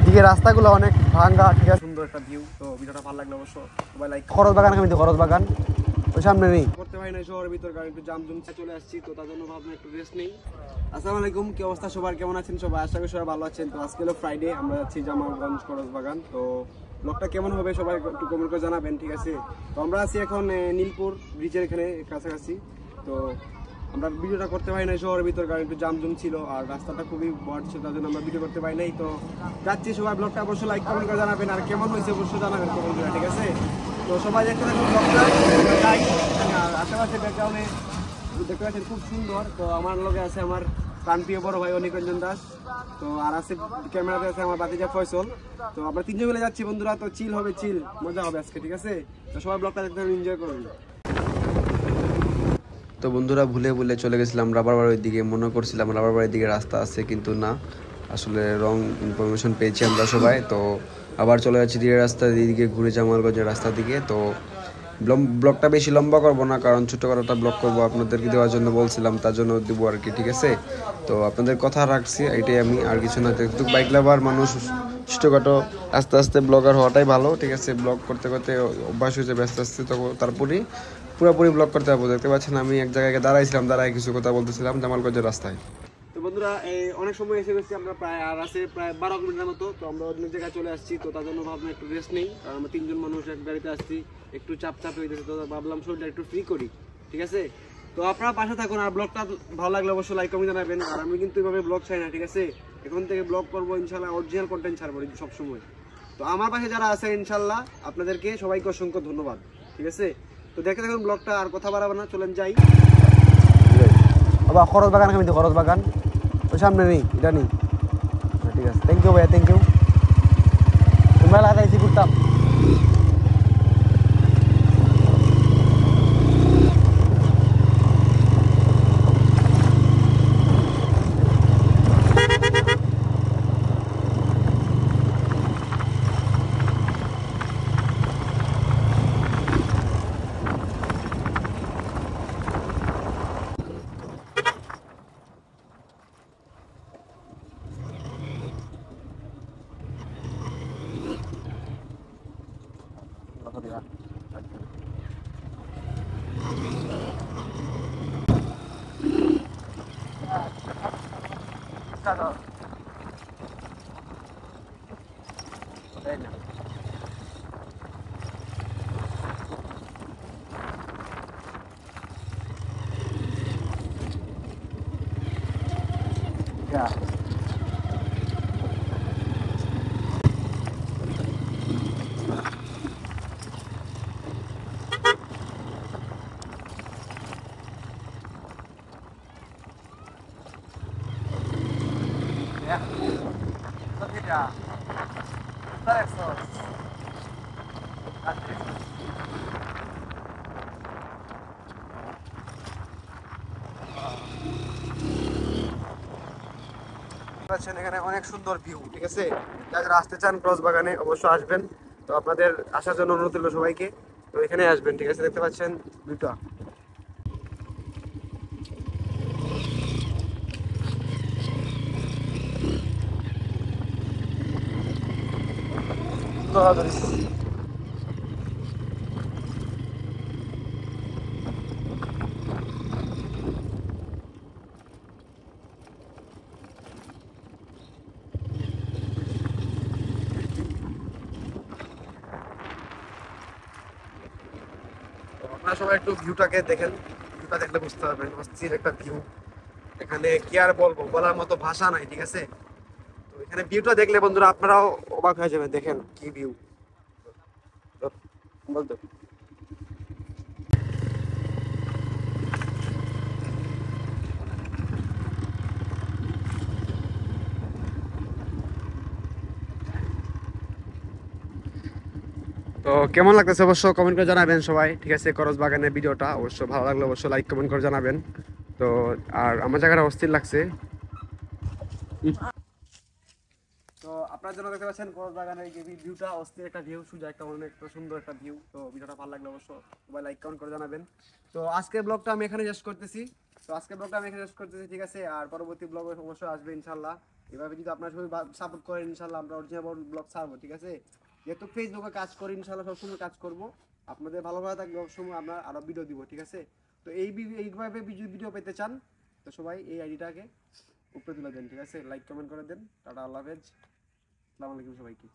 ওইদিকে রাস্তাগুলো অনেক ভাঙ্গা, ঠিক আছে, সুন্দর একটা ভিউ। তো ভিডিওটা ভালো লাগলে অবশ্য সবাই লাইক। খরচ বাগান, আমি তো খরচ বাগান ওই সামনে নেই করতে পারি না শহরের ভিতর, কারণ একটু জাম জমছে চলে আসছি, তো তার জন্য ভাবলাম একটু রেস্ট নেই। আসসালামু আলাইকুম, কি অবস্থা সবার, কেমন আছেন সবাই? আশা করি সবাই ভালো আছেন। তো আজকে হলো ফ্রাইডে, আমরা যাচ্ছি জামালগঞ্জ খরচ বাগান। তো ব্লগটা কেমন হবে সবাই একটু কমেন্ট করে জানাবেন, ঠিক আছে? তো আমরা আছি এখন নীলপুর ব্রিজের এখানে কাছাকাছি। তো আমরা ভিডিওটা করতে পারি না শহরের ভিতর, কারণ একটু জাম জম ছিল আর রাস্তাটা খুবই বড় ছিল, তার জন্য আমরা ভিডিও করতে পারি নাই। তো যাচ্ছি, সবাই ব্লগটা অবশ্যই লাইক কমেন্ট করে জানাবেন, আর কেমন হয়েছে অবশ্যই জানাবেন কমেন্ট করে, ঠিক আছে? তো সবাই দেখতে থাকুন ব্লগটা। আর আশেপাশে ব্যাকগ্রাউন্ডে দেখতে পাচ্ছেন খুব সুন্দর। তো আমার লগে আছে আমার প্রাণপ্রিয় বড় ভাই অনিকঞ্জন দাস, তো আর আছে ক্যামেরাতে আছে আমার বাতিজা ফয়সল। তো আমরা তিনজন মিলে যাচ্ছি বন্ধুরা, তো চিল হবে, চিল মজা হবে আজকে, ঠিক আছে? তো সবাই ব্লগটা দেখতে এনজয় করুন। তো বন্ধুরা ভুলে ভুলে চলে গেছিলাম রাবার বাড়ির দিকে, মনে করছিলাম রাবার বাড়ির দিকে রাস্তা আছে, কিন্তু না, আসলে রং ইনফরমেশন পেয়েছি আমরা সবাই। তো আবার চলে যাচ্ছি দিয়ে রাস্তা দিকে, ঘুরে জামালগঞ্জের রাস্তার দিকে। তো ব্লগটা বেশি লম্বা করবো না, কারণ ছোটোখাটো ব্লগ করবো, আপনাদেরকে দেওয়ার জন্য বলছিলাম, তার জন্য দেবো আর কি, ঠিক আছে? তো আপনাদের কথা রাখছি, এটাই আমি, আর কিছু না। একটু বাইক লাভার মানুষ, ছোটোখাটো আস্তে আস্তে ব্লগার হওয়াটাই ভালো, ঠিক আছে? ব্লগ করতে করতে অভ্যাস হয়েছে ব্যস্ত আস্তে, তো তারপরেই পুরোপুরি ব্লগ করতে পারবো। দেখতে পাচ্ছেন আমি এক জায়গায় দাঁড়াইছিলাম, দাঁড়ায় কিছু কথা বলতেছিলাম জামালগঞ্জের রাস্তায়। তো বন্ধুরা অনেক সময় এসে গেছি আমরা, প্রায় আর আছে প্রায় 12 মিনিটের মতো। তো আমরা অন্য জায়গায় চলে আসছি, তো তার জন্য ভাবলাম একটু রেস্ট নেই, কারণ আমরা তিনজন মানুষ এক গাড়িতে আসছি, একটু চাপ হয়ে গেছে, তো ভাবলাম শরীরটা একটু ফ্রি করি, ঠিক আছে? তো আপনারা পাশে থাকুন, আর ব্লগটা ভালো লাগলে অবশ্যই লাইক কমেন্ট জানাবেন। আর আমি কিন্তু এভাবে ব্লগ চাই না, ঠিক আছে? এখন থেকে ব্লগ করবো ইনশাল্লাহ, অরিজিনাল কন্টেন্ট ছাড়বো সবসময়। তো আমার পাশে যারা আছে ইনশাল্লাহ আপনাদেরকে সবাইকে অসংখ্য ধন্যবাদ, ঠিক আছে? তো দেখে দেখুন ব্লগটা, আর কথা বাড়াবো না, চলেন যাই। বাবা খরচ বাগান, আমি তো খরচ বাগান ওই সামনে নেই, এটা নেই, ঠিক আছে? থ্যাংক ইউ ভাইয়া, থ্যাংক ইউ। তোমরা লাগাইছি ঘুরতাম। Yeah. Yeah. এখানে অনেক সুন্দর ভিউ, ঠিক আছে? যারা আসতে চান ক্রস বাগানে অবশ্যই আসবেন। তো আপনাদের আসার জন্য অনুরোধ হলো সবাইকে, তো এখানে আসবেন, ঠিক আছে? দেখতে পাচ্ছেন ভিউটা। আপনারা সবাই একটু ভিউটাকে দেখেন, ভিউটা দেখলে বুঝতে পারবেন অস্থির একটা ভিউ। এখানে কি আর বলবো, বলার মতো ভাষা নাই, ঠিক আছে? তো এখানে ভিউটা দেখলে বন্ধুরা আপনারাও অবাক হয়ে যাবেন, দেখেন কি ভিউ বলতো। তো কেমন লাগতেছে অবশ্য কমেন্ট করে জানাবেন সবাই, ঠিক আছে? করজ বাগানের ভিডিওটা অবশ্য ভালো লাগলে অবশ্যই লাইক কমেন্ট করে জানাবেন। তো আর আমার জায়গাটা অস্থির লাগছে। তো আপনার জন্য দেখতে পাচ্ছেন করজ বাগানের এই ভিউটা অস্থির একটা ভিউ, সুন্দর একটা, অনেক সুন্দর একটা ভিউ। তো ভিডিওটা ভালো লাগলে অবশ্যই সবাই লাইক কমেন্ট করে জানাবেন। তো আজকের ব্লগটা আমি এখানে শেষ করতেছি, ঠিক আছে? আর পরবর্তী ব্লগ অবশ্যই আসবে ইনশাল্লাহ। এভাবে যদি আপনারা সবাই সাপোর্ট করেন ইনশাল্লাহ আমরা অরিজিনাল ব্লগ ছাড়বো, ঠিক আছে? যেহেতু ফেসবুকে কাজ করি ইনশাল্লাহ সবসময় কাজ করবো, আপনাদের ভালোভাবে থাকলে সবসময় আমরা আরও ভিডিও দিব, ঠিক আছে? তো এইভাবে ভিডিও পেতে চান তো সবাই এই আইডিটাকে উপরে তুলে দেন, ঠিক আছে? লাইক কমেন্ট করে দেন। টাটা, আল্লাহ হাফেজ, আসসালামু আলাইকুম সবাইকে।